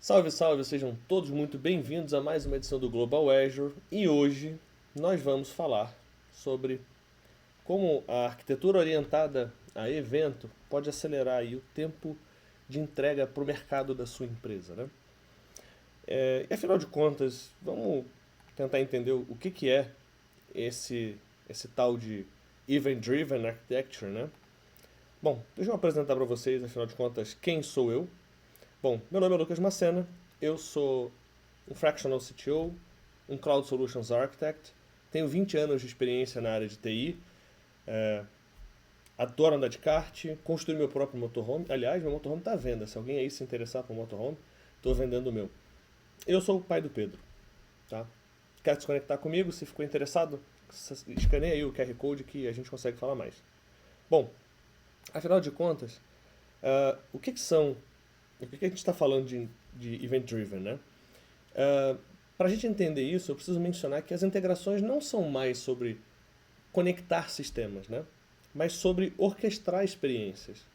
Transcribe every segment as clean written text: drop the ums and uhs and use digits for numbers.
Salve, salve, sejam todos muito bem-vindos a mais uma edição do Global Azure e hoje nós vamos falar sobre como a arquitetura orientada a evento pode acelerar aí o tempo de entrega para o mercado da sua empresa, né? E afinal de contas, vamos tentar entender o que é esse tal de Event Driven Architecture, né? Bom, deixa eu apresentar para vocês, afinal de contas, quem sou eu. Bom, meu nome é Lucas Macena, eu sou um Fractional CTO, um Cloud Solutions Architect, tenho 20 anos de experiência na área de TI, adoro andar de kart, construí meu próprio motorhome. Aliás, meu motorhome está à venda, se alguém aí se interessar por motorhome, estou vendendo o meu. Eu sou o pai do Pedro, tá? Quer se conectar comigo? Se ficou interessado, escaneia aí o QR Code que a gente consegue falar mais. Bom, afinal de contas, o que são... O que a gente está falando de Event Driven, né? Para a gente entender isso, eu preciso mencionar que as integrações não são mais sobre conectar sistemas, né? Mas sobre orquestrar experiências.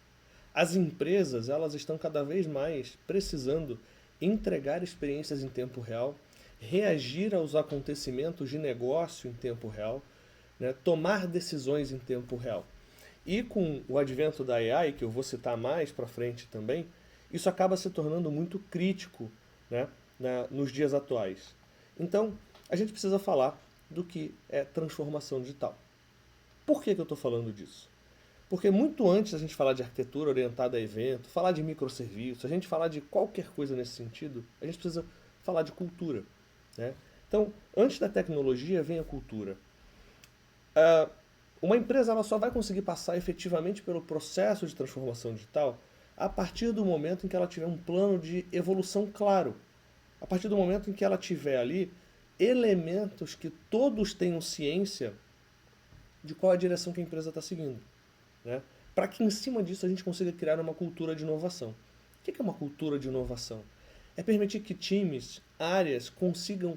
As empresas, elas estão cada vez mais precisando entregar experiências em tempo real, reagir aos acontecimentos de negócio em tempo real, né? Tomar decisões em tempo real. E com o advento da AI, que eu vou citar mais para frente também, isso acaba se tornando muito crítico, né, nos dias atuais. Então, a gente precisa falar do que é transformação digital. Por que eu estou falando disso? Porque muito antes da gente falar de arquitetura orientada a evento, falar de microserviços, a gente falar de qualquer coisa nesse sentido, a gente precisa falar de cultura, né? Então, antes da tecnologia vem a cultura. Uma empresa ela só vai conseguir passar efetivamente pelo processo de transformação digital a partir do momento em que ela tiver um plano de evolução claro. A partir do momento em que ela tiver ali elementos que todos tenham ciência de qual a direção que a empresa está seguindo, né? Para que em cima disso a gente consiga criar uma cultura de inovação. O que é uma cultura de inovação? É permitir que times, áreas consigam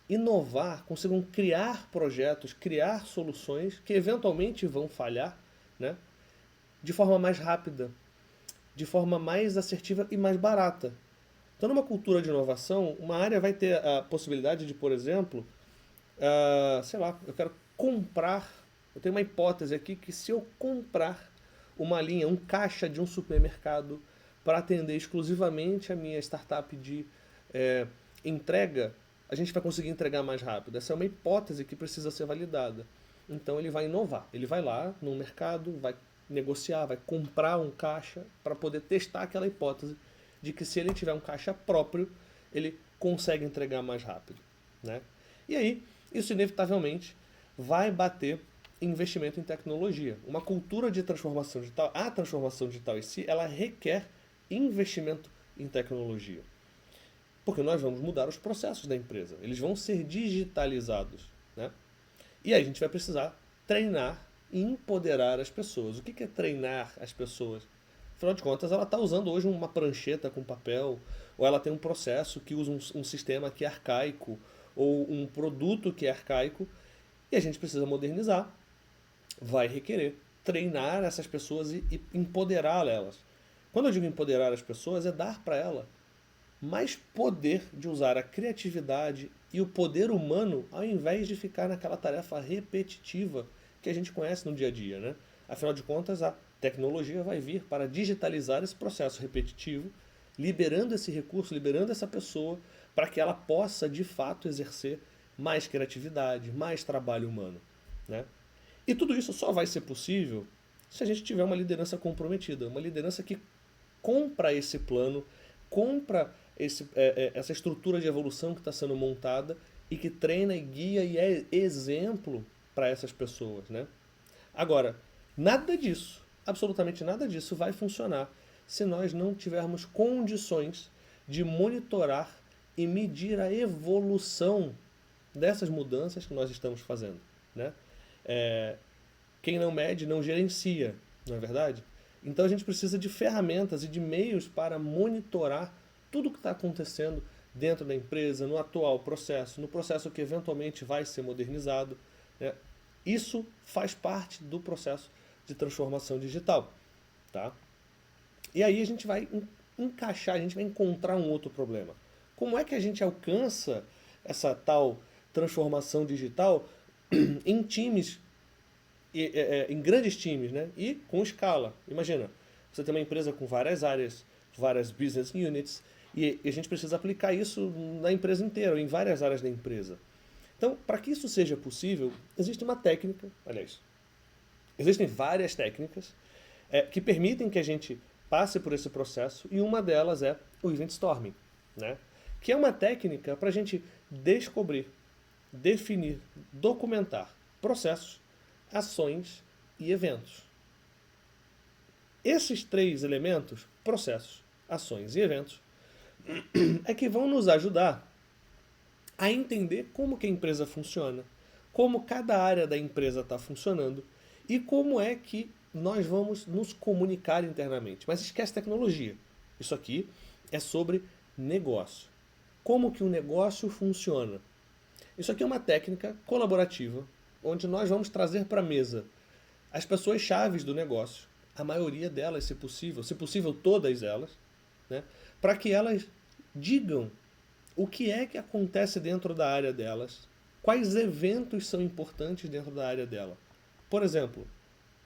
inovar, consigam criar projetos, criar soluções que eventualmente vão falhar, né? De forma mais rápida, de forma mais assertiva e mais barata. Então, numa cultura de inovação, uma área vai ter a possibilidade de, por exemplo, sei lá, eu quero comprar, eu tenho uma hipótese aqui que se eu comprar uma linha, um caixa de um supermercado para atender exclusivamente a minha startup de entrega, a gente vai conseguir entregar mais rápido. Essa é uma hipótese que precisa ser validada. Então ele vai inovar, ele vai lá no mercado, vai negociar, vai comprar um caixa para poder testar aquela hipótese de que se ele tiver um caixa próprio, ele consegue entregar mais rápido, né? E aí, isso inevitavelmente vai bater em investimento em tecnologia. Uma cultura de transformação digital, a transformação digital em si, ela requer investimento em tecnologia. Porque nós vamos mudar os processos da empresa, eles vão ser digitalizados, né? E aí a gente vai precisar treinar e empoderar as pessoas. O que é treinar as pessoas? Afinal de contas, ela está usando hoje uma prancheta com papel, ou ela tem um processo que usa um sistema que é arcaico, ou um produto que é arcaico, e a gente precisa modernizar. Vai requerer treinar essas pessoas e empoderá-las. Quando eu digo empoderar as pessoas, é dar para ela mais poder de usar a criatividade e o poder humano ao invés de ficar naquela tarefa repetitiva que a gente conhece no dia a dia, né? Afinal de contas, a tecnologia vai vir para digitalizar esse processo repetitivo, liberando esse recurso, liberando essa pessoa para que ela possa de fato exercer mais criatividade, mais trabalho humano, né? E tudo isso só vai ser possível se a gente tiver uma liderança comprometida, uma liderança que compra esse plano, compra essa estrutura de evolução que está sendo montada e que treina e guia e é exemplo para essas pessoas, né? Agora, nada disso, absolutamente nada disso vai funcionar se nós não tivermos condições de monitorar e medir a evolução dessas mudanças que nós estamos fazendo, né? Quem não mede não gerencia, não é verdade? Então a gente precisa de ferramentas e de meios para monitorar tudo o que está acontecendo dentro da empresa, no atual processo, no processo que eventualmente vai ser modernizado, né? Isso faz parte do processo de transformação digital, tá? E aí a gente vai encaixar, a gente vai encontrar um outro problema. Como é que a gente alcança essa tal transformação digital em times, em grandes times, né? E com escala. Imagina, você tem uma empresa com várias áreas, várias business units, e a gente precisa aplicar isso na empresa inteira, em várias áreas da empresa. Então, para que isso seja possível, existe uma técnica, aliás, existem várias técnicas que permitem que a gente passe por esse processo, e uma delas é o Event Storming, né? Que é uma técnica para a gente descobrir, definir, documentar processos, ações e eventos. Esses três elementos, processos, ações e eventos, é que vão nos ajudar a entender como que a empresa funciona, como cada área da empresa está funcionando e como é que nós vamos nos comunicar internamente. Mas esquece tecnologia. Isso aqui é sobre negócio. Como que o negócio funciona. Isso aqui é uma técnica colaborativa, onde nós vamos trazer para a mesa as pessoas chaves do negócio, a maioria delas, se possível todas elas, né, para que elas digam o que é que acontece dentro da área delas, quais eventos são importantes dentro da área dela. Por exemplo,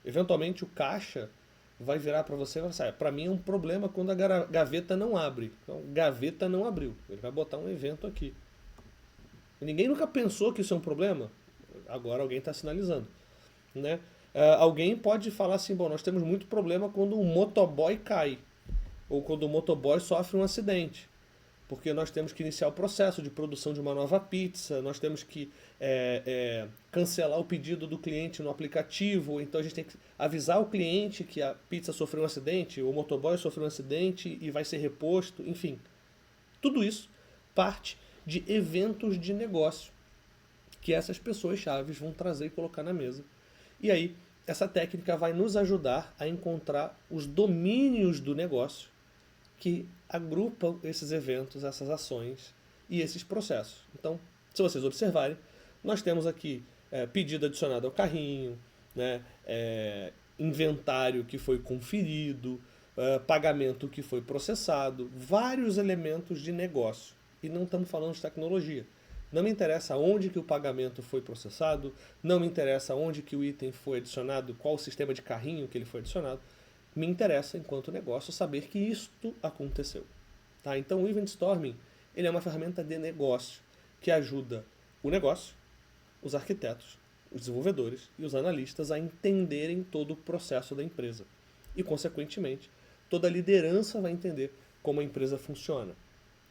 eventualmente o caixa vai virar para você e vai falar, para mim é um problema quando a gaveta não abre. Então, gaveta não abriu. Ele vai botar um evento aqui. Ninguém nunca pensou que isso é um problema. Agora alguém está sinalizando, né? Alguém pode falar assim, bom, nós temos muito problema quando um motoboy cai, ou quando o motoboy sofre um acidente, porque nós temos que iniciar o processo de produção de uma nova pizza, nós temos que cancelar o pedido do cliente no aplicativo, então a gente tem que avisar o cliente que a pizza sofreu um acidente, ou o motoboy sofreu um acidente e vai ser reposto, enfim. Tudo isso parte de eventos de negócio que essas pessoas chaves vão trazer e colocar na mesa. E aí, essa técnica vai nos ajudar a encontrar os domínios do negócio que agrupam esses eventos, essas ações e esses processos. Então, se vocês observarem, nós temos aqui pedido adicionado ao carrinho, né, inventário que foi conferido, pagamento que foi processado, vários elementos de negócio. E não estamos falando de tecnologia. Não me interessa onde que o pagamento foi processado, não me interessa onde que o item foi adicionado, qual o sistema de carrinho que ele foi adicionado. Me interessa, enquanto negócio, saber que isto aconteceu. Tá? Então o Event Storming ele é uma ferramenta de negócio que ajuda o negócio, os arquitetos, os desenvolvedores e os analistas a entenderem todo o processo da empresa. E, consequentemente, toda a liderança vai entender como a empresa funciona.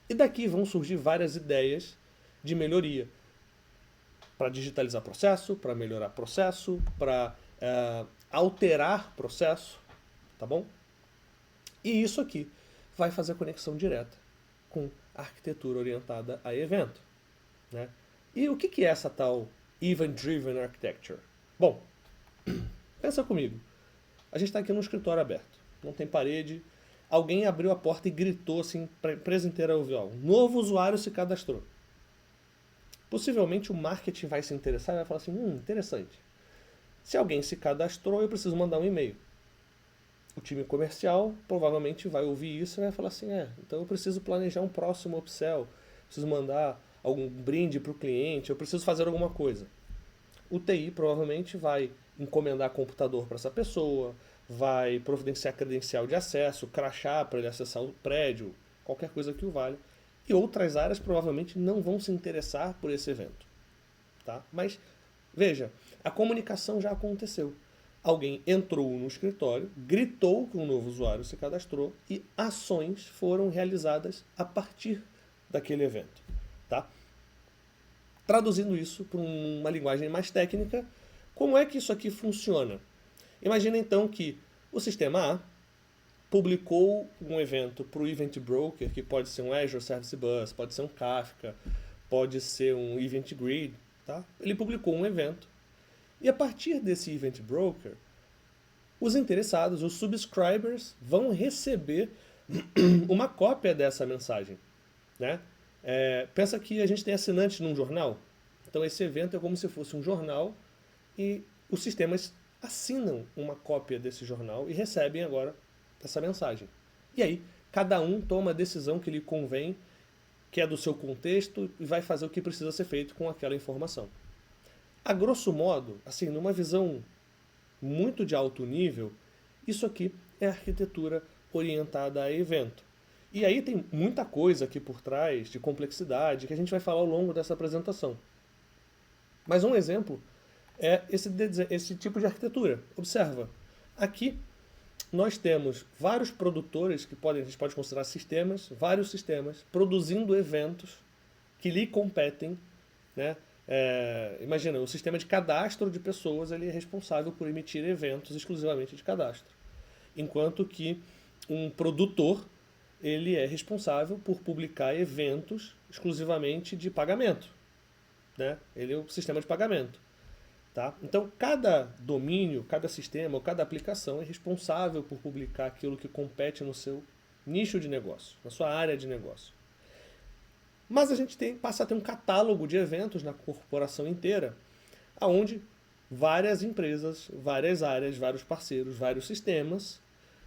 E daqui vão surgir várias ideias de melhoria para digitalizar processo, para melhorar processo, para alterar processo, tá bom? E isso aqui vai fazer conexão direta com a arquitetura orientada a evento, né? E o que é essa tal Event Driven Architecture? Bom, pensa comigo. A gente está aqui num escritório aberto, não tem parede. Alguém abriu a porta e gritou assim para a empresa inteira ouvir, ó, um novo usuário se cadastrou. Possivelmente o marketing vai se interessar e vai falar assim, interessante. Se alguém se cadastrou, eu preciso mandar um e-mail. O time comercial provavelmente vai ouvir isso e vai falar assim, então eu preciso planejar um próximo upsell, preciso mandar algum brinde para o cliente, eu preciso fazer alguma coisa. O TI provavelmente vai encomendar computador para essa pessoa, vai providenciar credencial de acesso, crachá para ele acessar o prédio, qualquer coisa que o valha. E outras áreas provavelmente não vão se interessar por esse evento. Tá? Mas, veja, a comunicação já aconteceu. Alguém entrou no escritório, gritou que um novo usuário se cadastrou e ações foram realizadas a partir daquele evento. Tá? Traduzindo isso para uma linguagem mais técnica, como é que isso aqui funciona? Imagina então que o sistema A publicou um evento para o Event Broker, que pode ser um Azure Service Bus, pode ser um Kafka, pode ser um Event Grid. Tá? Ele publicou um evento. E a partir desse Event Broker, os interessados, os subscribers, vão receber uma cópia dessa mensagem. Né? Pensa que a gente tem assinantes num jornal. Então esse evento é como se fosse um jornal e os sistemas assinam uma cópia desse jornal e recebem agora essa mensagem. E aí, cada um toma a decisão que lhe convém, que é do seu contexto, e vai fazer o que precisa ser feito com aquela informação. A grosso modo, assim, numa visão muito de alto nível, isso aqui é arquitetura orientada a evento. E aí tem muita coisa aqui por trás de complexidade que a gente vai falar ao longo dessa apresentação. Mas um exemplo é esse tipo de arquitetura. Observa, aqui nós temos vários produtores que a gente pode considerar sistemas, vários sistemas, produzindo eventos que lhe competem, né? Imagina, o sistema de cadastro de pessoas ele é responsável por emitir eventos exclusivamente de cadastro. Enquanto que um produtor ele é responsável por publicar eventos exclusivamente de pagamento. Né? Ele é o sistema de pagamento. Tá? Então, cada domínio, cada sistema ou cada aplicação é responsável por publicar aquilo que compete no seu nicho de negócio, na sua área de negócio. Mas a gente passa a ter um catálogo de eventos na corporação inteira, onde várias empresas, várias áreas, vários parceiros, vários sistemas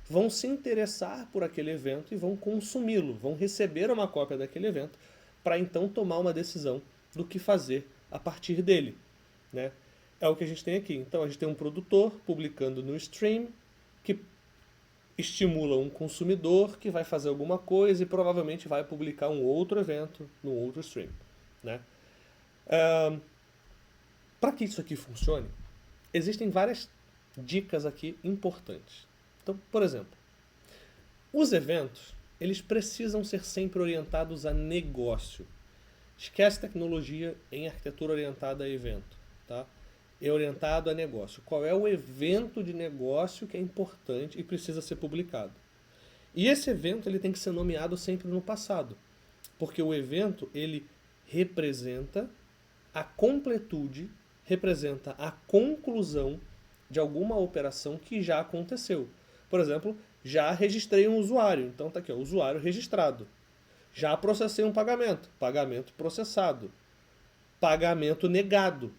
vão se interessar por aquele evento e vão consumi-lo, vão receber uma cópia daquele evento para então tomar uma decisão do que fazer a partir dele. Né? É o que a gente tem aqui. Então a gente tem um produtor publicando no stream que estimula um consumidor que vai fazer alguma coisa e provavelmente vai publicar um outro evento no outro stream. Né? Para que isso aqui funcione, existem várias dicas aqui importantes. Então, por exemplo, os eventos eles precisam ser sempre orientados a negócio. Esquece tecnologia em arquitetura orientada a evento. Tá? É orientado a negócio. Qual é o evento de negócio que é importante e precisa ser publicado? E esse evento ele tem que ser nomeado sempre no passado, porque o evento ele representa a completude, representa a conclusão de alguma operação que já aconteceu. Por exemplo, já registrei um usuário, então está aqui, ó, usuário registrado. Já processei um pagamento, pagamento processado, pagamento negado.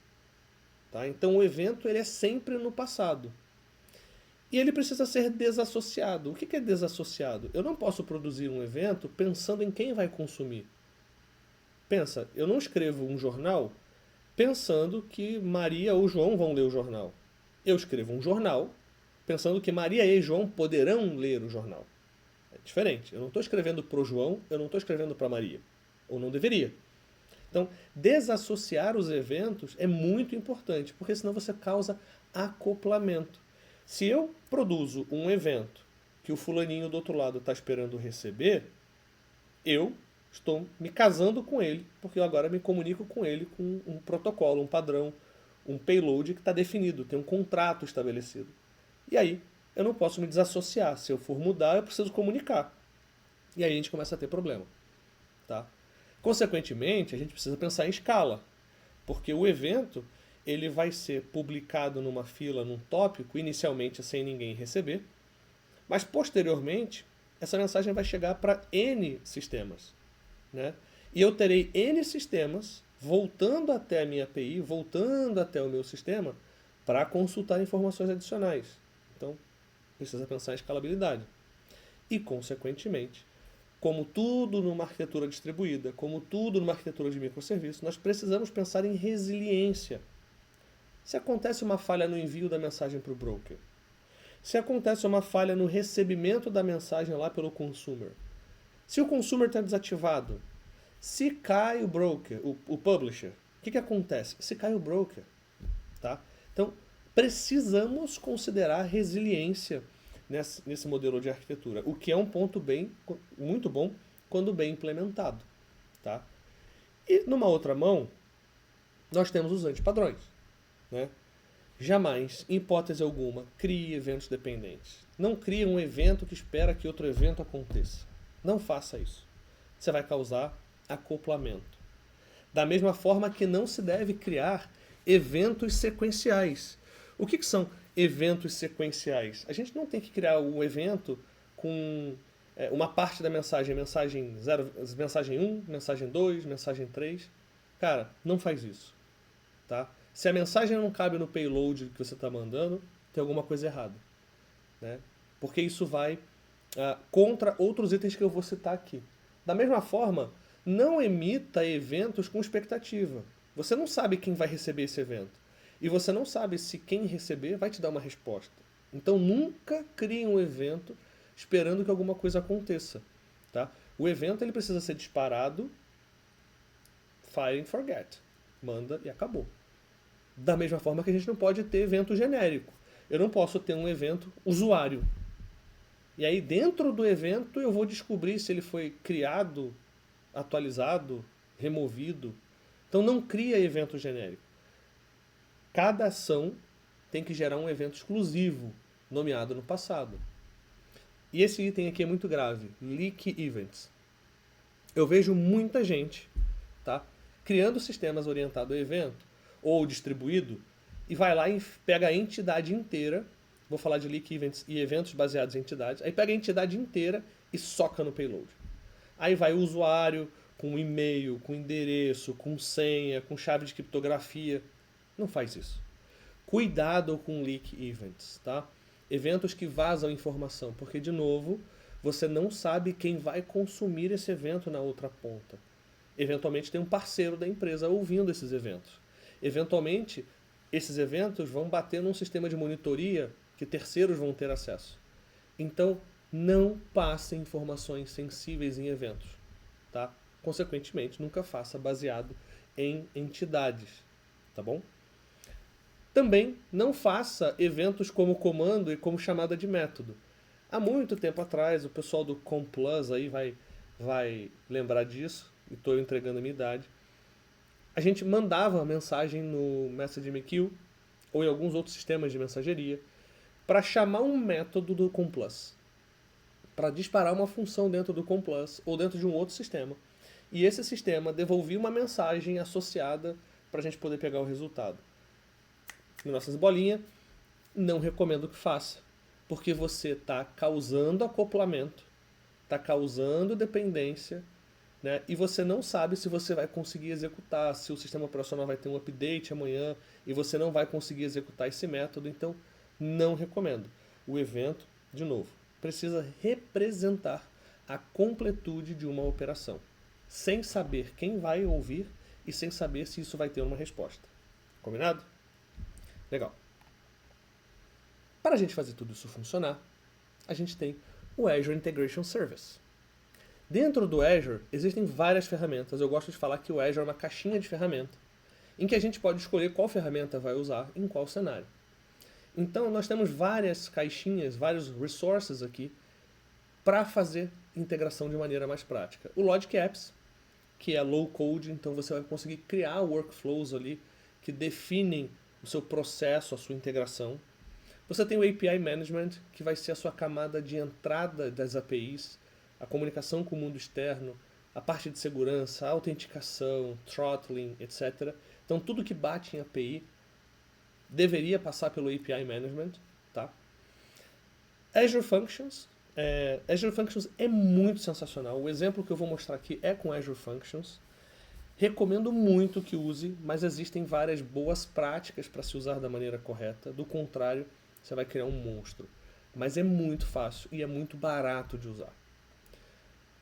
Tá? Então o evento ele é sempre no passado. E ele precisa ser desassociado. O que é desassociado? Eu não posso produzir um evento pensando em quem vai consumir. Pensa, eu não escrevo um jornal pensando que Maria ou João vão ler o jornal. Eu escrevo um jornal pensando que Maria e João poderão ler o jornal. É diferente. Eu não estou escrevendo para o João, eu não estou escrevendo para Maria. Ou não deveria. Então, desassociar os eventos é muito importante, porque senão você causa acoplamento. Se eu produzo um evento que o fulaninho do outro lado está esperando receber, eu estou me casando com ele, porque eu agora me comunico com ele com um protocolo, um padrão, um payload que está definido, tem um contrato estabelecido. E aí, eu não posso me desassociar. Se eu for mudar, eu preciso comunicar. E aí a gente começa a ter problema. Tá? Consequentemente, a gente precisa pensar em escala. Porque o evento ele vai ser publicado numa fila, num tópico, inicialmente sem ninguém receber. Mas, posteriormente, essa mensagem vai chegar para N sistemas. Né? E eu terei N sistemas voltando até a minha API, voltando até o meu sistema, para consultar informações adicionais. Então, precisa pensar em escalabilidade. E, consequentemente, como tudo numa arquitetura distribuída, como tudo numa arquitetura de microserviços, nós precisamos pensar em resiliência. Se acontece uma falha no envio da mensagem para o broker, se acontece uma falha no recebimento da mensagem lá pelo consumer, se o consumer está desativado, se cai o broker, o publisher, o que acontece? Se cai o broker. Tá? Então, precisamos considerar resiliência nesse modelo de arquitetura, o que é um ponto muito bom quando bem implementado. Tá? E numa outra mão, nós temos os antipadrões. Né? Jamais, em hipótese alguma, crie eventos dependentes. Não crie um evento que espera que outro evento aconteça. Não faça isso. Você vai causar acoplamento. Da mesma forma que não se deve criar eventos sequenciais. O que são eventos sequenciais? A gente não tem que criar um evento com uma parte da mensagem 0, mensagem 1, mensagem 2, mensagem 3. Cara, não faz isso. Tá? Se a mensagem não cabe no payload que você está mandando, tem alguma coisa errada. Né? Porque isso vai contra outros itens que eu vou citar aqui. Da mesma forma, não emita eventos com expectativa. Você não sabe quem vai receber esse evento. E você não sabe se quem receber vai te dar uma resposta. Então nunca crie um evento esperando que alguma coisa aconteça. Tá? O evento ele precisa ser disparado, fire and forget. Manda e acabou. Da mesma forma que a gente não pode ter evento genérico. Eu não posso ter um evento usuário. E aí dentro do evento eu vou descobrir se ele foi criado, atualizado, removido. Então não cria evento genérico. Cada ação tem que gerar um evento exclusivo, nomeado no passado. E esse item aqui é muito grave, leak events. Eu vejo muita gente, tá, criando sistemas orientados a evento, ou distribuído, e vai lá e pega a entidade inteira, vou falar de leak events e eventos baseados em entidades, aí pega a entidade inteira e soca no payload. Aí vai o usuário com e-mail, com endereço, com senha, com chave de criptografia. Não faz isso. Cuidado com leak events, tá? Eventos que vazam informação, porque, de novo, você não sabe quem vai consumir esse evento na outra ponta. Eventualmente tem um parceiro da empresa ouvindo esses eventos. Eventualmente, esses eventos vão bater num sistema de monitoria que terceiros vão ter acesso. Então, não passe informações sensíveis em eventos, tá? Consequentemente, nunca faça baseado em entidades, tá bom? Também não faça eventos como comando e como chamada de método. Há muito tempo atrás, o pessoal do Complus aí vai lembrar disso, e estou entregando a minha idade. A gente mandava a mensagem no MessageMQ ou em alguns outros sistemas de mensageria para chamar um método do Complus, para disparar uma função dentro do Complus ou dentro de um outro sistema. E esse sistema devolvia uma mensagem associada para a gente poder pegar o resultado. Em nossas bolinhas, não recomendo que faça, porque você está causando acoplamento, está causando dependência, né? E você não sabe se você vai conseguir executar, se o sistema operacional vai ter um update amanhã e você não vai conseguir executar esse método, então não recomendo. O evento, de novo, precisa representar a completude de uma operação, sem saber quem vai ouvir e sem saber se isso vai ter uma resposta. Combinado? Legal. Para a gente fazer tudo isso funcionar, a gente tem o Azure Integration Service. Dentro do Azure existem várias ferramentas. Eu gosto de falar que o Azure é uma caixinha de ferramentas, em que a gente pode escolher qual ferramenta vai usar em qual cenário. Então nós temos várias caixinhas, vários resources aqui para fazer integração de maneira mais prática. O Logic Apps, que é low code, então você vai conseguir criar workflows ali que definem o seu processo, a sua integração. Você tem o API Management, que vai ser a sua camada de entrada das APIs, a comunicação com o mundo externo, a parte de segurança, a autenticação, throttling, etc. Então tudo que bate em API deveria passar pelo API Management. Tá? Azure Functions. Azure Functions é muito sensacional. O exemplo que eu vou mostrar aqui é com Azure Functions. Recomendo muito que use, mas existem várias boas práticas para se usar da maneira correta. Do contrário, você vai criar um monstro. Mas é muito fácil e é muito barato de usar.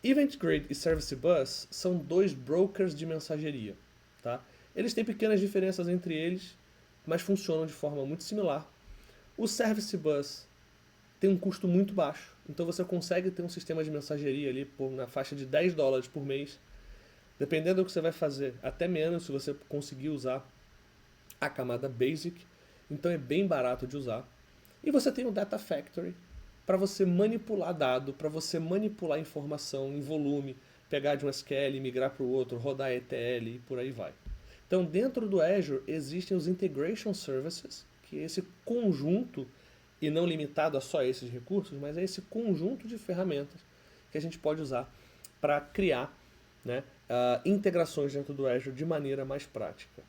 EventGrid e Service Bus são dois brokers de mensageria. Tá? Eles têm pequenas diferenças entre eles, mas funcionam de forma muito similar. O Service Bus tem um custo muito baixo, então você consegue ter um sistema de mensageria ali na faixa de $10 por mês. Dependendo do que você vai fazer, até menos se você conseguir usar a camada Basic. Então é bem barato de usar. E você tem o Data Factory para você manipular dado, para você manipular informação em volume, pegar de um SQL, migrar para o outro, rodar ETL e por aí vai. Então dentro do Azure existem os Integration Services, que é esse conjunto, e não limitado a só esses recursos, mas é esse conjunto de ferramentas que a gente pode usar para criar, né, integrações dentro do Azure de maneira mais prática.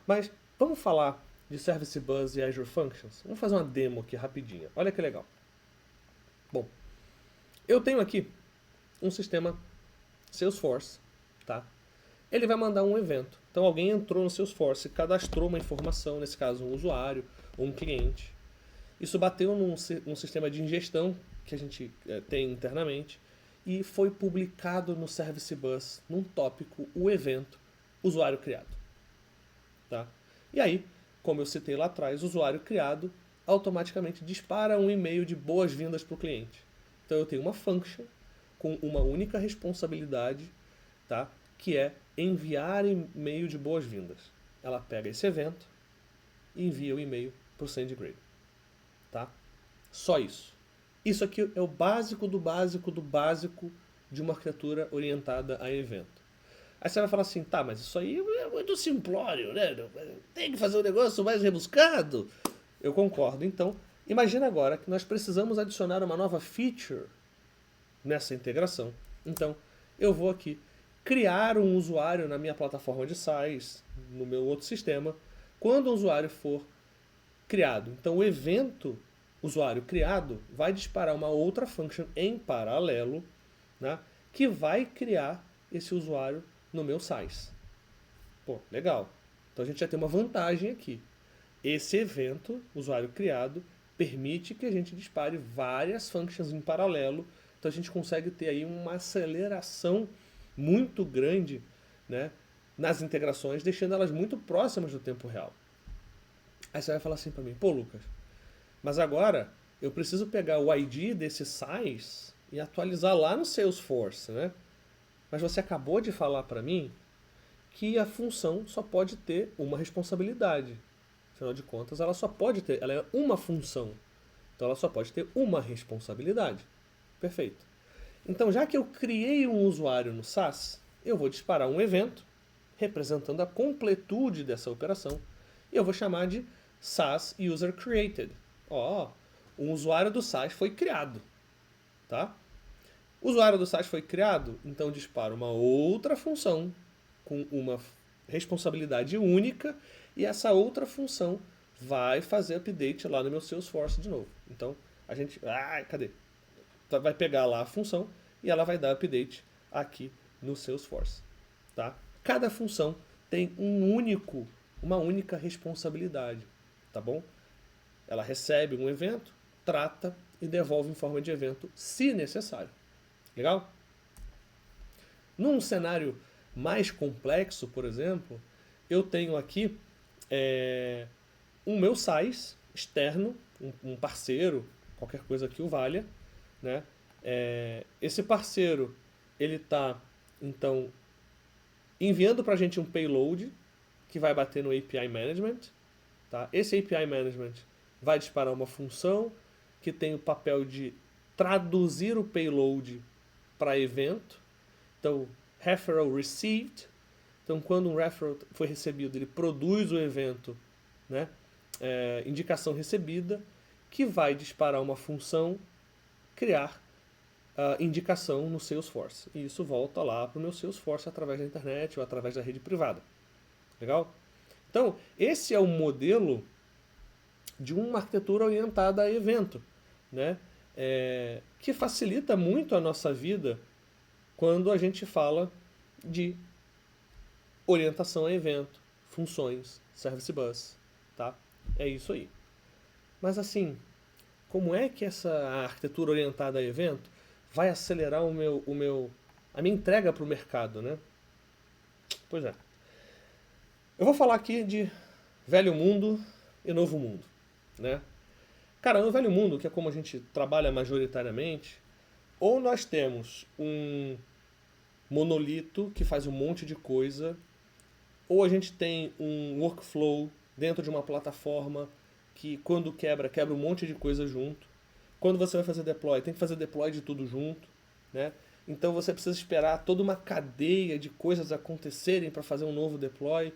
Mas vamos falar de Service Bus e Azure Functions? Vamos fazer uma demo aqui rapidinha. Olha que legal. Bom, eu tenho aqui um sistema Salesforce, tá? Ele vai mandar um evento. Então alguém entrou no Salesforce, cadastrou uma informação, nesse caso um usuário ou um cliente. Isso bateu num sistema de ingestão, que a gente tem internamente e foi publicado no Service Bus, num tópico, o evento usuário criado. Tá? E aí, como eu citei lá atrás, o usuário criado automaticamente dispara um e-mail de boas-vindas para o cliente. Então eu tenho uma function com uma única responsabilidade, tá? Que é enviar e-mail de boas-vindas. Ela pega esse evento e envia o e-mail para o SendGrid. Tá? Só isso. Isso aqui é o básico do básico do básico de uma arquitetura orientada a evento. Aí você vai falar assim, tá, mas isso aí é muito simplório, né? Tem que fazer um negócio mais rebuscado. Eu concordo. Então, imagina agora que nós precisamos adicionar uma nova feature nessa integração. Então, eu vou aqui criar um usuário na minha plataforma de SaaS, no meu outro sistema, quando o usuário for criado. Então, o evento usuário criado vai disparar uma outra function em paralelo, né, que vai criar esse usuário no meu SaaS. Pô, legal. Então a gente já tem uma vantagem aqui. Esse evento, usuário criado, permite que a gente dispare várias functions em paralelo. Então a gente consegue ter aí uma aceleração muito grande, né, nas integrações, deixando elas muito próximas do tempo real. Aí você vai falar assim para mim, pô, Lucas, mas agora eu preciso pegar o ID desse SaaS e atualizar lá no Salesforce, né? Mas você acabou de falar para mim que a função só pode ter uma responsabilidade. Afinal de contas, ela é uma função. Então ela só pode ter uma responsabilidade. Perfeito. Então, já que eu criei um usuário no SaaS, eu vou disparar um evento representando a completude dessa operação e eu vou chamar de SaaS User Created. Ó, um usuário do SaaS foi criado, tá? O usuário do SaaS foi criado, então dispara uma outra função com uma responsabilidade única e essa outra função vai fazer update lá no meu Salesforce de novo. Então, a gente... cadê? Vai pegar lá a função e ela vai dar update aqui no Salesforce. Tá? Cada função tem uma única responsabilidade. Tá bom? Ela recebe um evento, trata e devolve em forma de evento, se necessário. Legal? Num cenário mais complexo, por exemplo, eu tenho aqui um meu SaaS externo, um parceiro, qualquer coisa que o valha, né? Esse parceiro, ele está, então, enviando para a gente um payload que vai bater no API Management. Tá? Esse API Management vai disparar uma função que tem o papel de traduzir o payload para evento. Então, referral received. Então, quando um referral foi recebido, ele produz o evento, né? Indicação recebida, que vai disparar uma função, criar indicação no Salesforce. E isso volta lá para o meu Salesforce através da internet ou através da rede privada. Legal? Então, esse é o modelo de uma arquitetura orientada a evento, né? Que facilita muito a nossa vida quando a gente fala de orientação a evento, funções, service bus, tá? É isso aí. Mas assim, como é que essa arquitetura orientada a evento vai acelerar a minha entrega para o mercado, né? Pois é. Eu vou falar aqui de velho mundo e novo mundo, né? Cara, no velho mundo, que é como a gente trabalha majoritariamente, ou nós temos um monolito que faz um monte de coisa, ou a gente tem um workflow dentro de uma plataforma que quando quebra um monte de coisa junto. Quando você vai fazer deploy, tem que fazer deploy de tudo junto, né? Então você precisa esperar toda uma cadeia de coisas acontecerem para fazer um novo deploy.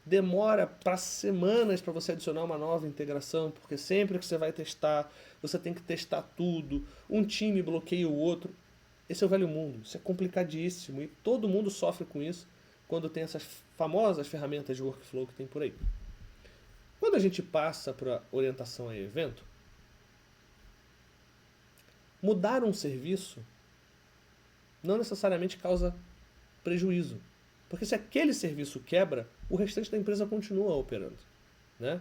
Demora para semanas para você adicionar uma nova integração, porque sempre que você vai testar, você tem que testar tudo. Um time bloqueia o outro. Esse é o velho mundo. Isso é complicadíssimo e todo mundo sofre com isso quando tem essas famosas ferramentas de workflow que tem por aí. Quando a gente passa para orientação a evento, mudar um serviço não necessariamente causa prejuízo. Porque se aquele serviço quebra, o restante da empresa continua operando, né?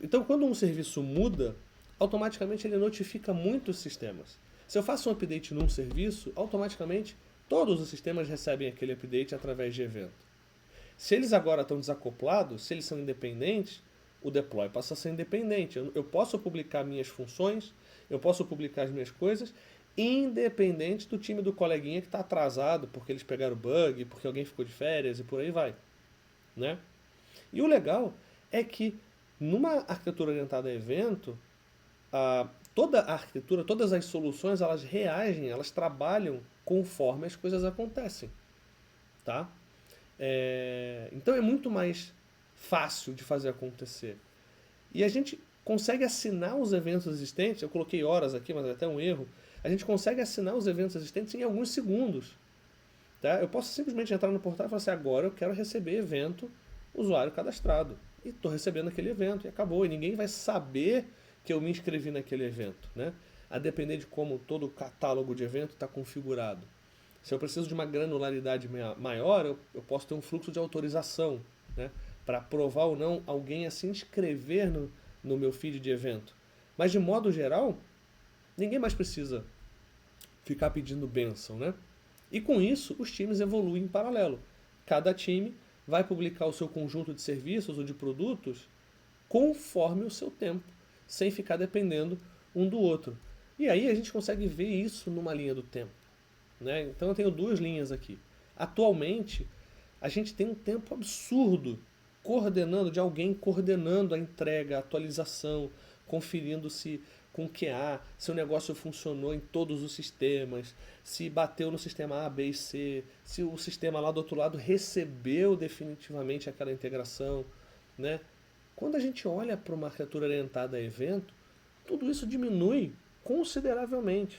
Então, quando um serviço muda, automaticamente ele notifica muitos sistemas. Se eu faço um update num serviço, automaticamente todos os sistemas recebem aquele update através de evento. Se eles agora estão desacoplados, se eles são independentes, o deploy passa a ser independente. Eu posso publicar minhas funções, eu posso publicar as minhas coisas, independente do time do coleguinha que está atrasado porque eles pegaram bug, porque alguém ficou de férias e por aí vai, né? E o legal é que numa arquitetura orientada a evento, toda a arquitetura, todas as soluções, elas reagem, elas trabalham conforme as coisas acontecem, tá? Então é muito mais fácil de fazer acontecer. E a gente consegue assinar os eventos existentes, eu coloquei horas aqui, mas é até um erro, a gente consegue assinar os eventos existentes em alguns segundos. Tá? Eu posso simplesmente entrar no portal e falar assim, agora eu quero receber evento usuário cadastrado. E estou recebendo aquele evento, e acabou. E ninguém vai saber que eu me inscrevi naquele evento, né? A depender de como todo o catálogo de evento está configurado. Se eu preciso de uma granularidade maior, eu posso ter um fluxo de autorização, né? Para aprovar ou não alguém a se inscrever no meu feed de evento. Mas de modo geral, ninguém mais precisa ficar pedindo bênção, né? E com isso, os times evoluem em paralelo. Cada time vai publicar o seu conjunto de serviços ou de produtos conforme o seu tempo, sem ficar dependendo um do outro. E aí a gente consegue ver isso numa linha do tempo, né? Então eu tenho duas linhas aqui. Atualmente, a gente tem um tempo absurdo de alguém coordenando a entrega, a atualização, conferindo se com QA, se o negócio funcionou em todos os sistemas, se bateu no sistema A, B e C, se o sistema lá do outro lado recebeu definitivamente aquela integração, né? Quando a gente olha para uma arquitetura orientada a evento, tudo isso diminui consideravelmente.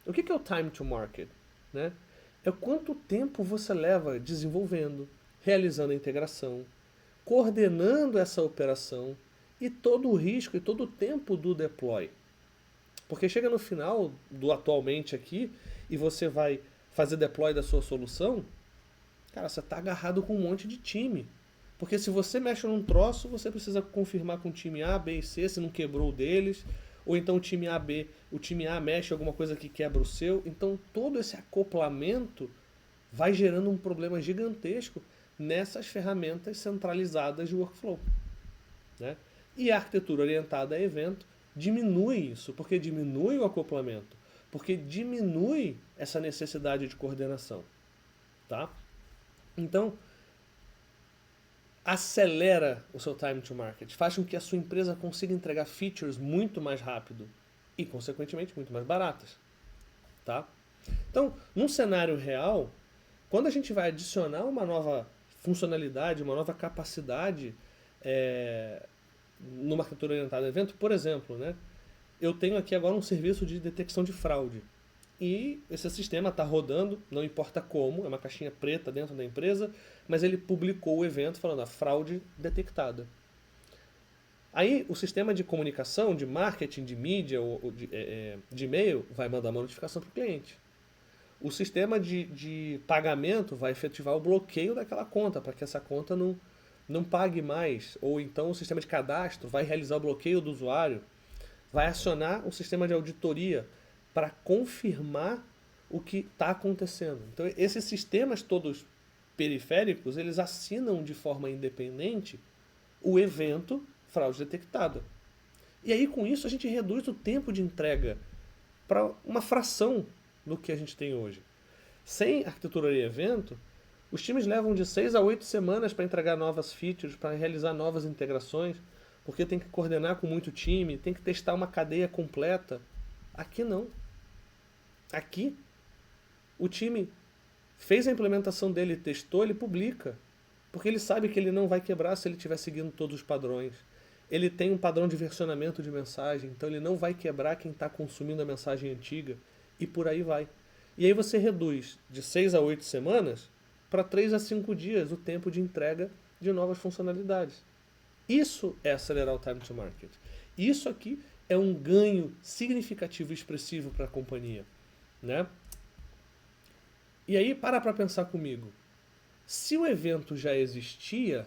O que é o time to market, né? É quanto tempo você leva desenvolvendo, realizando a integração, coordenando essa operação e todo o risco e todo o tempo do deploy. Porque chega no final do atualmente aqui e você vai fazer deploy da sua solução, cara, você está agarrado com um monte de time. Porque se você mexe num troço, você precisa confirmar com o time A, B e C se não quebrou o deles. Ou então o time o time A mexe alguma coisa que quebra o seu. Então todo esse acoplamento vai gerando um problema gigantesco nessas ferramentas centralizadas de workflow, né? E a arquitetura orientada a evento diminui isso, porque diminui o acoplamento, porque diminui essa necessidade de coordenação, tá? Então, acelera o seu time to market, faz com que a sua empresa consiga entregar features muito mais rápido e, consequentemente, muito mais baratas, tá? Então, num cenário real, quando a gente vai adicionar uma nova funcionalidade, uma nova capacidade numa arquitetura orientada a evento, por exemplo, né? Eu tenho aqui agora um serviço de detecção de fraude. E esse sistema está rodando, não importa como, é uma caixinha preta dentro da empresa, mas ele publicou o evento falando a fraude detectada. Aí o sistema de comunicação, de marketing, de mídia, ou de e-mail, vai mandar uma notificação para o cliente. O sistema de pagamento vai efetivar o bloqueio daquela conta, para que essa conta não pague mais. Ou então o sistema de cadastro vai realizar o bloqueio do usuário, vai acionar o sistema de auditoria para confirmar o que está acontecendo. Então esses sistemas todos periféricos, eles assinam de forma independente o evento fraude detectada. E aí com isso a gente reduz o tempo de entrega para uma fração do que a gente tem hoje. Sem arquitetura e evento, os times levam de 6 a 8 semanas para entregar novas features, para realizar novas integrações, porque tem que coordenar com muito time, tem que testar uma cadeia completa. Aqui não. Aqui, o time fez a implementação dele, testou, ele publica. Porque ele sabe que ele não vai quebrar se ele estiver seguindo todos os padrões. Ele tem um padrão de versionamento de mensagem, então ele não vai quebrar quem está consumindo a mensagem antiga. E por aí vai. E aí você reduz de 6 a 8 semanas para 3 a 5 dias o tempo de entrega de novas funcionalidades. Isso é acelerar o time to market. Isso aqui é um ganho significativo e expressivo para a companhia, né? E aí, para pensar comigo. Se o evento já existia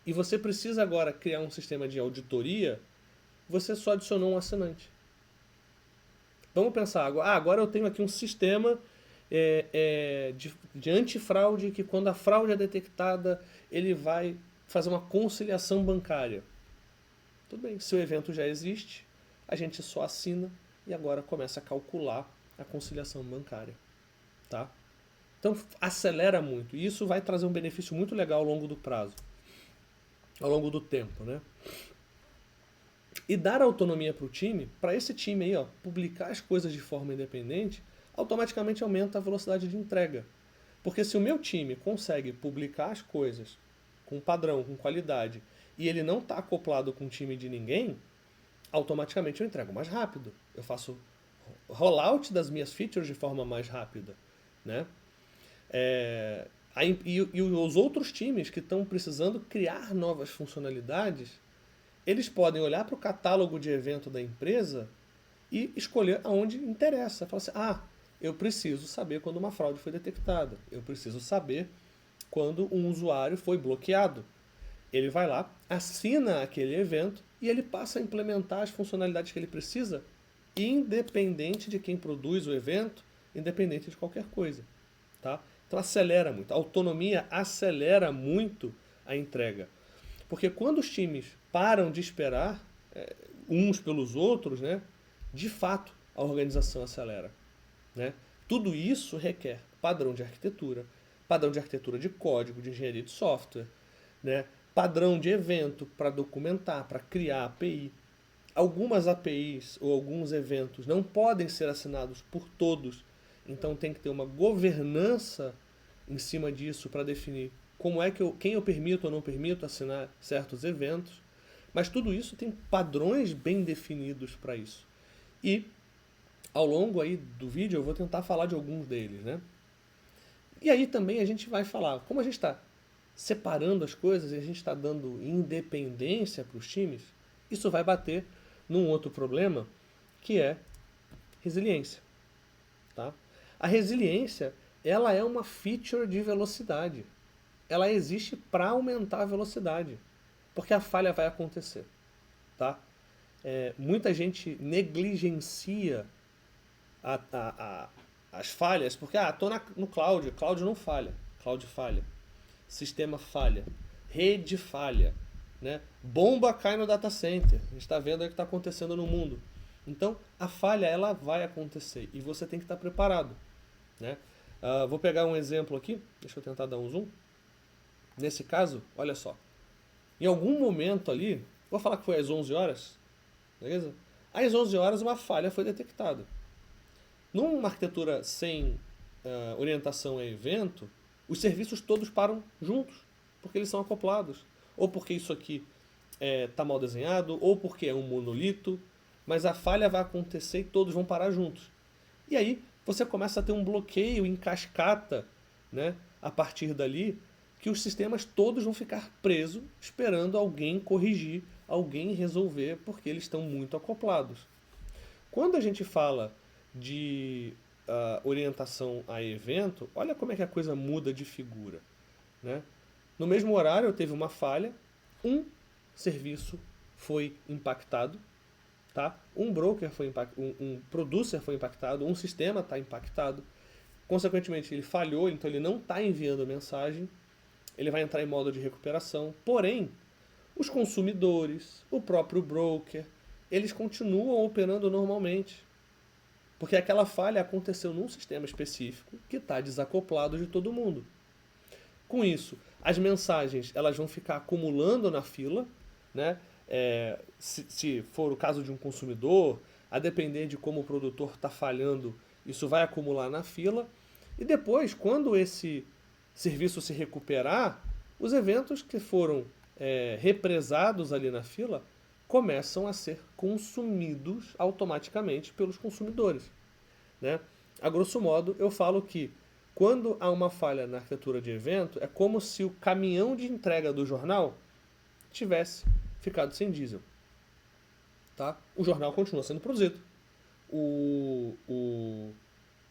e você precisa agora criar um sistema de auditoria, você só adicionou um assinante. Vamos pensar agora. Agora eu tenho aqui um sistema de antifraude que quando a fraude é detectada, ele vai fazer uma conciliação bancária. Tudo bem, se o evento já existe, a gente só assina e agora começa a calcular a conciliação bancária. Tá? Então acelera muito. E isso vai trazer um benefício muito legal ao longo do prazo. Ao longo do tempo, né? E dar autonomia para o time, para esse time aí, ó, publicar as coisas de forma independente, automaticamente aumenta a velocidade de entrega. Porque se o meu time consegue publicar as coisas com padrão, com qualidade, e ele não está acoplado com o time de ninguém, automaticamente eu entrego mais rápido. Eu faço rollout das minhas features de forma mais rápida, né? E os outros times que estão precisando criar novas funcionalidades, eles podem olhar para o catálogo de evento da empresa e escolher aonde interessa. Fala assim, eu preciso saber quando uma fraude foi detectada. Eu preciso saber quando um usuário foi bloqueado. Ele vai lá, assina aquele evento e ele passa a implementar as funcionalidades que ele precisa, independente de quem produz o evento, independente de qualquer coisa. Tá? Então acelera muito. A autonomia acelera muito a entrega. Porque quando os times param de esperar uns pelos outros, né, de fato a organização acelera. Né? Tudo isso requer padrão de arquitetura de código, de engenharia de software, né? Padrão de evento para documentar, para criar API. Algumas APIs ou alguns eventos não podem ser assinados por todos, então tem que ter uma governança em cima disso para definir quem eu permito ou não permito assinar certos eventos. Mas tudo isso tem padrões bem definidos para isso. E ao longo aí do vídeo eu vou tentar falar de alguns deles, né? E aí também a gente vai falar, como a gente está separando as coisas e a gente está dando independência para os times, isso vai bater num outro problema, que é resiliência. Tá? A resiliência, ela é uma feature de velocidade. Ela existe para aumentar a velocidade, porque a falha vai acontecer. Tá? Muita gente negligencia as falhas, porque estou no cloud não falha, cloud falha, sistema falha, rede falha, né? Bomba cai no data center, a gente está vendo o que está acontecendo no mundo. Então a falha ela vai acontecer e você tem que estar preparado, né? Vou pegar um exemplo aqui, deixa eu tentar dar um zoom. Nesse caso, olha só, em algum momento ali, vou falar que foi às 11 horas, beleza? Às 11 horas uma falha foi detectada. Numa arquitetura sem orientação a evento, os serviços todos param juntos, porque eles são acoplados. Ou porque isso aqui está mal desenhado, ou porque é um monolito, mas a falha vai acontecer e todos vão parar juntos. E aí você começa a ter um bloqueio em cascata, né, a partir dali, que os sistemas todos vão ficar presos, esperando alguém corrigir, alguém resolver, porque eles estão muito acoplados. Quando a gente fala de orientação a evento, olha como é que a coisa muda de figura. Né? No mesmo horário, teve uma falha, um serviço foi impactado, tá? Um broker foi impactado, um producer foi impactado, um sistema está impactado. Consequentemente, ele falhou, então ele não está enviando mensagem, ele vai entrar em modo de recuperação. Porém, os consumidores, o próprio broker, eles continuam operando normalmente. Porque aquela falha aconteceu num sistema específico que está desacoplado de todo mundo. Com isso, as mensagens elas vão ficar acumulando na fila, né? Se for o caso de um consumidor, a depender de como o produtor está falhando, isso vai acumular na fila. E depois, quando esse serviço se recuperar, os eventos que foram represados ali na fila começam a ser consumidos automaticamente pelos consumidores. Né? A grosso modo, eu falo que quando há uma falha na arquitetura de evento, é como se o caminhão de entrega do jornal tivesse ficado sem diesel. Tá? O jornal continua sendo produzido.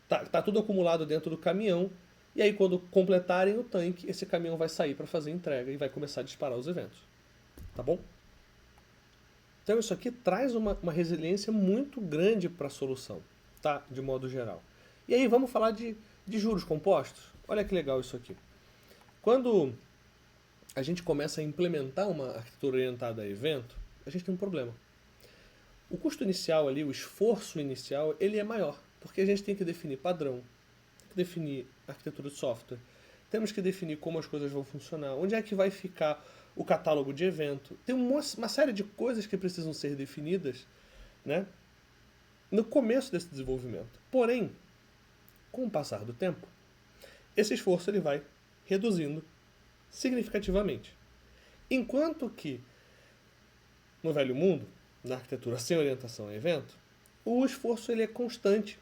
Tá tudo acumulado dentro do caminhão, e aí quando completarem o tanque, esse caminhão vai sair para fazer a entrega e vai começar a disparar os eventos. Tá bom? Então isso aqui traz uma resiliência muito grande para a solução, tá? De modo geral. E aí vamos falar de juros compostos? Olha que legal isso aqui. Quando a gente começa a implementar uma arquitetura orientada a evento, a gente tem um problema. O custo inicial ali, o esforço inicial, ele é maior, porque a gente tem que definir padrão, tem que definir arquitetura de software, temos que definir como as coisas vão funcionar, onde é que vai ficar o catálogo de evento. Tem uma série de coisas que precisam ser definidas, né, no começo desse desenvolvimento. Porém, com o passar do tempo, esse esforço ele vai reduzindo significativamente. Enquanto que no velho mundo, na arquitetura sem orientação a evento, o esforço ele é constante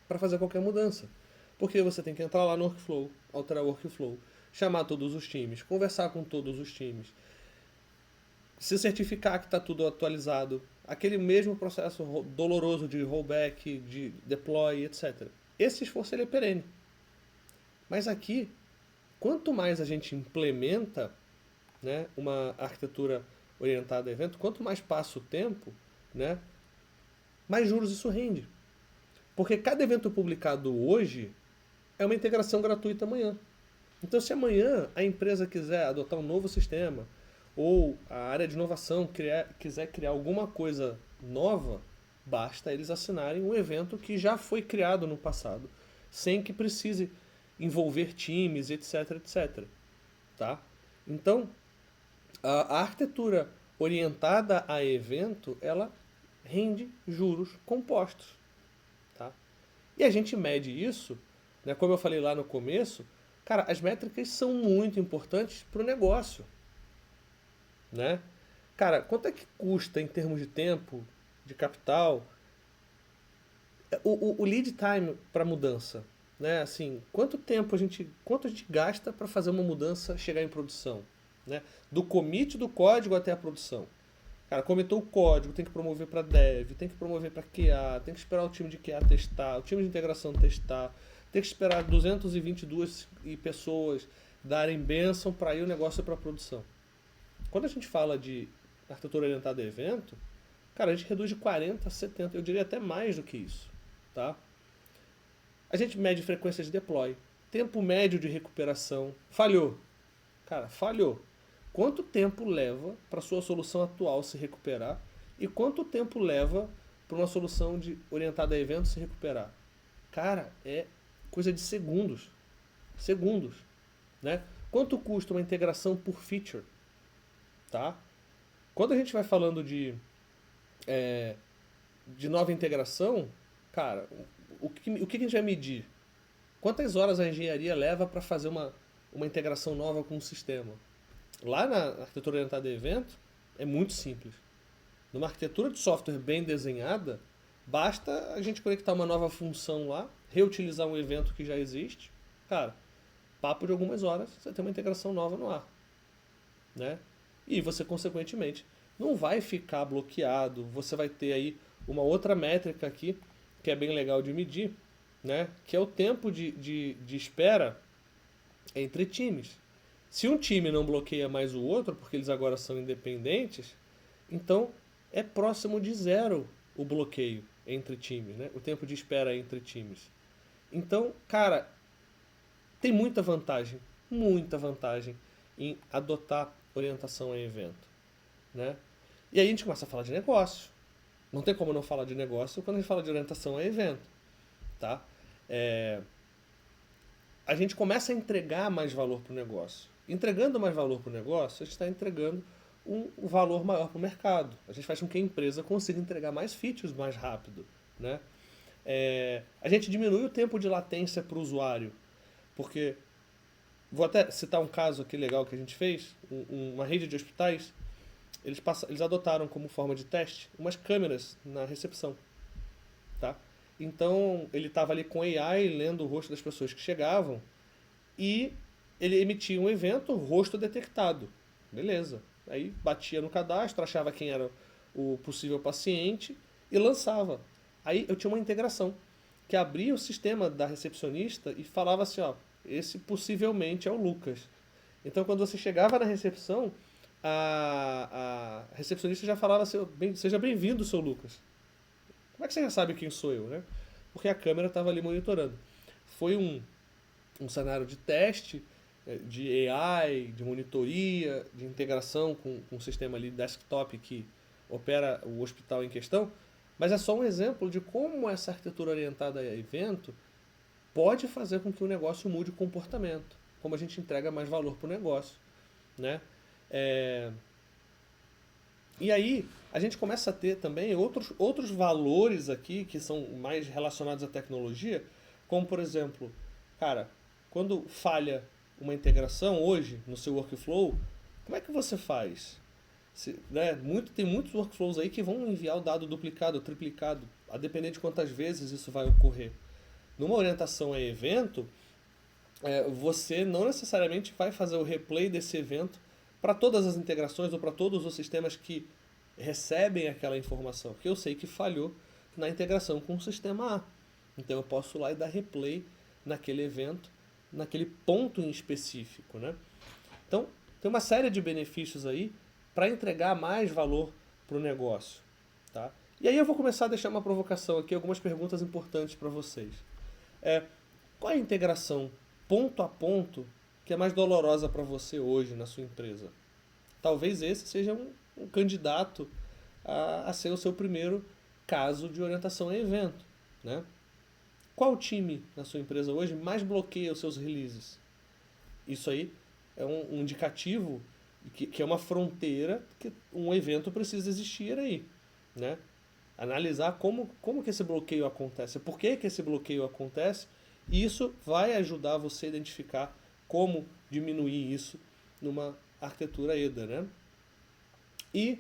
para fazer qualquer mudança. Porque você tem que entrar lá no workflow, alterar o workflow, chamar todos os times, conversar com todos os times, se certificar que está tudo atualizado, aquele mesmo processo doloroso de rollback, de deploy, etc. Esse esforço ele é perene. Mas aqui, quanto mais a gente implementa, né, uma arquitetura orientada a evento, quanto mais passa o tempo, né, mais juros isso rende. Porque cada evento publicado hoje é uma integração gratuita amanhã. Então, se amanhã a empresa quiser adotar um novo sistema, ou a área de inovação quiser criar alguma coisa nova, basta eles assinarem um evento que já foi criado no passado, sem que precise envolver times, etc, etc. Tá? Então, a arquitetura orientada a evento, ela rende juros compostos. Tá? E a gente mede isso, né, como eu falei lá no começo, cara, as métricas são muito importantes para o negócio. Né? Cara, quanto é que custa em termos de tempo, de capital, o lead time para mudança? Né? Assim, quanto a gente gasta para fazer uma mudança chegar em produção? Né? Do commit do código até a produção. Cara, comitou o código, tem que promover para dev, tem que promover para QA, tem que esperar o time de QA testar, o time de integração testar, tem que esperar 222 pessoas darem bênção para ir o negócio para a produção. Quando a gente fala de arquitetura orientada a evento, cara, a gente reduz de 40 a 70, eu diria até mais do que isso. Tá? A gente mede frequência de deploy, tempo médio de recuperação. Falhou. Cara, falhou. Quanto tempo leva para a sua solução atual se recuperar e quanto tempo leva para uma solução orientada a evento se recuperar? Cara, é coisa de segundos. Segundos. Né? Quanto custa uma integração por feature? Tá? Quando a gente vai falando de nova integração, cara, o que a gente vai medir? Quantas horas a engenharia leva para fazer uma integração nova com o sistema? Lá na arquitetura orientada a evento, é muito simples. Numa arquitetura de software bem desenhada, basta a gente conectar uma nova função lá, reutilizar um evento que já existe, cara, papo de algumas horas, você tem uma integração nova no ar. Né? E você, consequentemente, não vai ficar bloqueado. Você vai ter aí uma outra métrica aqui, que é bem legal de medir, né? Que é o tempo de espera entre times. Se um time não bloqueia mais o outro, porque eles agora são independentes, então é próximo de zero o bloqueio entre times, né? O tempo de espera entre times. Então, cara, tem muita vantagem em adotar orientação a evento. Né? E aí a gente começa a falar de negócio. Não tem como não falar de negócio quando a gente fala de orientação a evento. Tá? A gente começa a entregar mais valor para o negócio. Entregando mais valor para o negócio, a gente está entregando um valor maior para o mercado. A gente faz com que a empresa consiga entregar mais features mais rápido. Né? A gente diminui o tempo de latência para o usuário. Porque, vou até citar um caso aqui legal que a gente fez, uma rede de hospitais, eles adotaram como forma de teste umas câmeras na recepção. Tá? Então, ele estava ali com AI, lendo o rosto das pessoas que chegavam, e ele emitia um evento, rosto detectado. Beleza. Aí batia no cadastro, achava quem era o possível paciente e lançava. Aí eu tinha uma integração, que abria o sistema da recepcionista e falava assim, ó, esse possivelmente é o Lucas. Então, quando você chegava na recepção, a recepcionista já falava assim, seja bem-vindo, seu Lucas. Como é que você já sabe quem sou eu, né? Porque a câmera estava ali monitorando. Foi um cenário de teste, de AI, de monitoria, de integração com o sistema ali desktop que opera o hospital em questão, mas é só um exemplo de como essa arquitetura orientada a evento pode fazer com que o negócio mude o comportamento, como a gente entrega mais valor para o negócio, né? É, E aí a gente começa a ter também outros valores aqui que são mais relacionados à tecnologia, como por exemplo, cara, quando falha uma integração hoje no seu workflow, como é que você faz? Né, tem muitos workflows aí que vão enviar o dado duplicado, triplicado, a depender de quantas vezes isso vai ocorrer. Numa orientação a evento, você não necessariamente vai fazer o replay desse evento para todas as integrações ou para todos os sistemas que recebem aquela informação, porque eu sei que falhou na integração com o sistema A. Então eu posso ir lá e dar replay naquele evento, naquele ponto em específico, né? Então tem uma série de benefícios aí para entregar mais valor para o negócio, tá? E aí eu vou começar a deixar uma provocação aqui, algumas perguntas importantes para vocês. Qual é a integração ponto a ponto que é mais dolorosa para você hoje na sua empresa? Talvez esse seja um candidato a ser o seu primeiro caso de orientação a evento, né? Qual time na sua empresa hoje mais bloqueia os seus releases? Isso aí é um indicativo que é uma fronteira que um evento precisa existir aí, né? Analisar como que esse bloqueio acontece, por que esse bloqueio acontece, e isso vai ajudar você a identificar como diminuir isso numa arquitetura EDA, né? E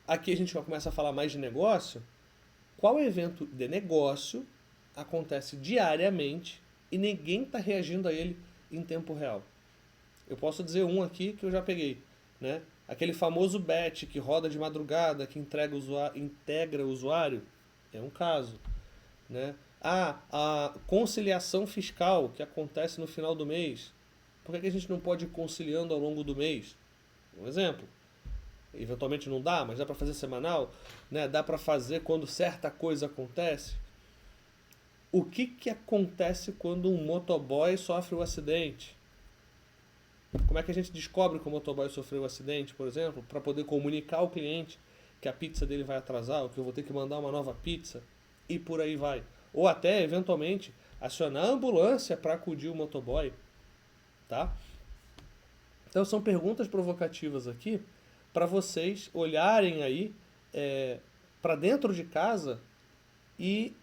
aqui a gente já começa a falar mais de negócio. Qual evento de negócio acontece diariamente e ninguém está reagindo a ele em tempo real? Eu posso dizer um aqui que eu já peguei, né? Aquele famoso batch que roda de madrugada, que integra o usuário, é um caso, né? A conciliação fiscal que acontece no final do mês. Por que a gente não pode ir conciliando ao longo do mês? Um exemplo. Eventualmente não dá, mas dá para fazer semanal, né? Dá para fazer quando certa coisa acontece. O que acontece quando um motoboy sofre um acidente? Como é que a gente descobre que o motoboy sofreu um acidente, por exemplo, para poder comunicar ao cliente que a pizza dele vai atrasar, ou que eu vou ter que mandar uma nova pizza, e por aí vai. Ou até, eventualmente, acionar a ambulância para acudir o motoboy, tá? Então são perguntas provocativas aqui para vocês olharem aí para dentro de casa e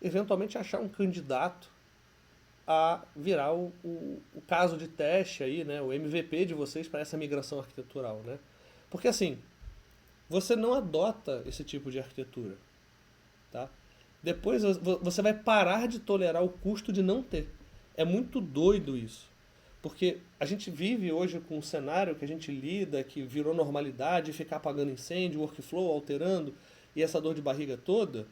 eventualmente achar um candidato a virar o caso de teste aí, né, o MVP de vocês para essa migração arquitetural, né? Porque assim, você não adota esse tipo de arquitetura, tá? Depois você vai parar de tolerar o custo de não ter. É muito doido isso. Porque a gente vive hoje com um cenário que a gente lida, que virou normalidade, ficar apagando incêndio, workflow alterando e essa dor de barriga toda.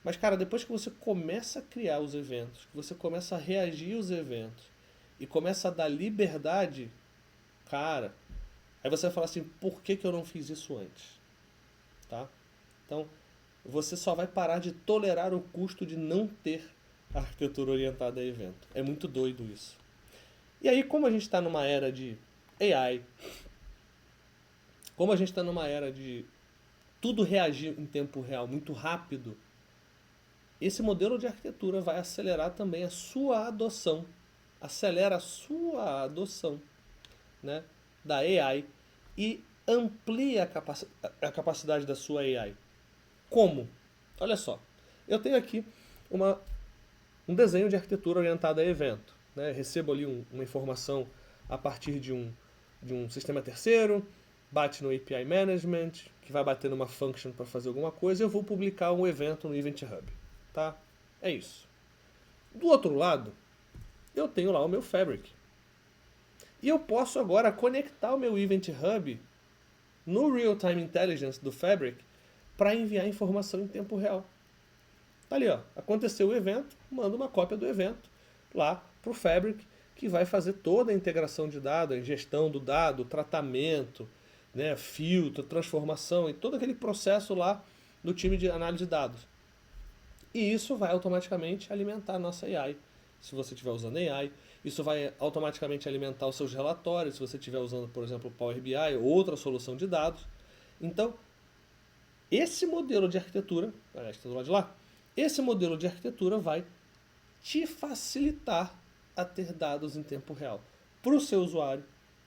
Mas, cara, depois que você começa a criar os eventos, que você começa a reagir aos eventos e começa a dar liberdade, cara, aí você vai falar assim, por que eu não fiz isso antes? Tá? Então, você só vai parar de tolerar o custo de não ter arquitetura orientada a evento. É muito doido isso. E aí, como a gente está numa era de AI, como a gente está numa era de tudo reagir em tempo real, muito rápido, esse modelo de arquitetura vai acelerar também a sua adoção. Acelera a sua adoção, né, da AI e amplia a capacidade da sua AI. Como? Olha só, eu tenho aqui um desenho de arquitetura orientada a evento. Né? Recebo ali uma informação a partir de um sistema terceiro, bate no API Management, que vai bater numa function para fazer alguma coisa, e eu vou publicar um evento no Event Hub. Tá? É isso. Do outro lado, eu tenho lá o meu Fabric. E eu posso agora conectar o meu Event Hub no Real-Time Intelligence do Fabric para enviar informação em tempo real. Tá ali, ó. Aconteceu o evento, manda uma cópia do evento lá para o Fabric, que vai fazer toda a integração de dados, a ingestão do dado, o tratamento, né, filtro, transformação e todo aquele processo lá no time de análise de dados. E isso vai automaticamente alimentar a nossa AI. Se você estiver usando AI, isso vai automaticamente alimentar os seus relatórios, se você estiver usando, por exemplo, o Power BI ou outra solução de dados. Então, esse modelo de arquitetura, aliás, está do lado de lá, esse modelo de arquitetura vai te facilitar a ter dados em tempo real para o seu usuário,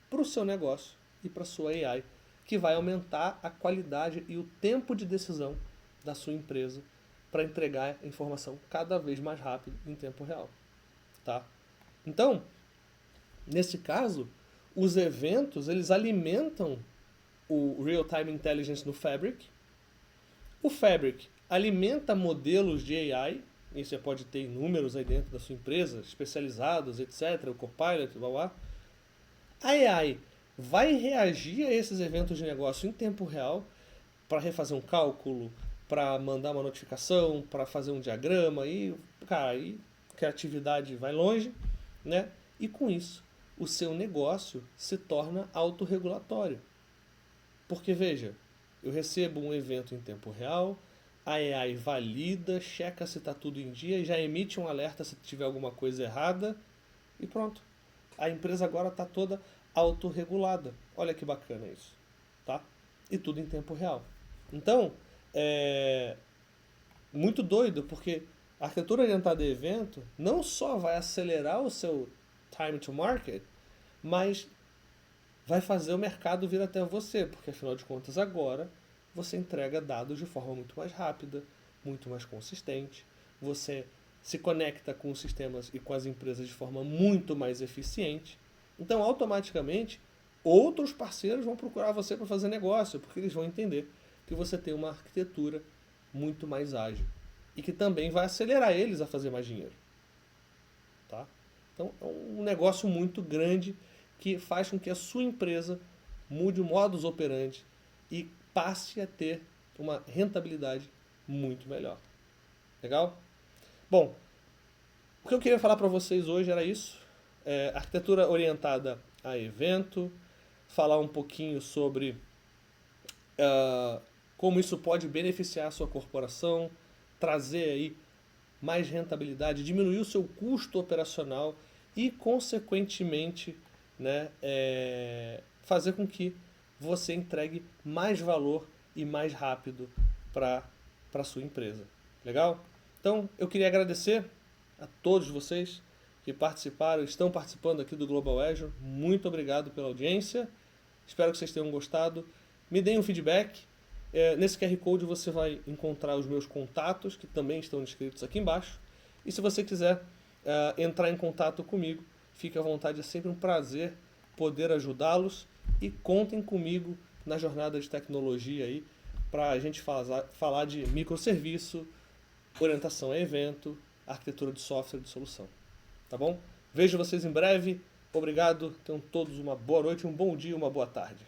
para o seu negócio e para a sua AI, que vai aumentar a qualidade e o tempo de decisão da sua empresa para entregar a informação cada vez mais rápido em tempo real. Tá? Então, nesse caso, os eventos eles alimentam o Real-Time Intelligence no Fabric. O Fabric alimenta modelos de AI, e você pode ter inúmeros aí dentro da sua empresa, especializados, etc., o Copilot, blá blá. A AI vai reagir a esses eventos de negócio em tempo real para refazer um cálculo, para mandar uma notificação, para fazer um diagrama, e, cara, aí a criatividade vai longe, né? E com isso, o seu negócio se torna autorregulatório. Porque, veja, eu recebo um evento em tempo real, a AI valida, checa se está tudo em dia, já emite um alerta se tiver alguma coisa errada e pronto. A empresa agora está toda autorregulada. Olha que bacana isso, tá? E tudo em tempo real. Então, é muito doido, porque a arquitetura orientada a evento não só vai acelerar o seu time to market, mas vai fazer o mercado vir até você, porque afinal de contas agora você entrega dados de forma muito mais rápida, muito mais consistente, você se conecta com os sistemas e com as empresas de forma muito mais eficiente. Então, automaticamente, outros parceiros vão procurar você para fazer negócio, porque eles vão entender que você tem uma arquitetura muito mais ágil e que também vai acelerar eles a fazer mais dinheiro. Tá? Então, é um negócio muito grande que faz com que a sua empresa mude o modus operandi e passe a ter uma rentabilidade muito melhor. Legal? Bom, o que eu queria falar para vocês hoje era isso. Arquitetura orientada a evento, falar um pouquinho sobre como isso pode beneficiar a sua corporação, trazer aí mais rentabilidade, diminuir o seu custo operacional e, consequentemente, né, fazer com que você entregue mais valor e mais rápido para a sua empresa. Legal? Então, eu queria agradecer a todos vocês que participaram, estão participando aqui do Global Azure. Muito obrigado pela audiência. Espero que vocês tenham gostado. Me deem um feedback. Nesse QR Code você vai encontrar os meus contatos, que também estão descritos aqui embaixo. E se você quiser entrar em contato comigo, fique à vontade, é sempre um prazer poder ajudá-los. E contem comigo na jornada de tecnologia aí, para a gente falar de microserviço, orientação a evento, arquitetura de software de solução. Tá bom? Vejo vocês em breve. Obrigado. Tenham todos uma boa noite, um bom dia, uma boa tarde.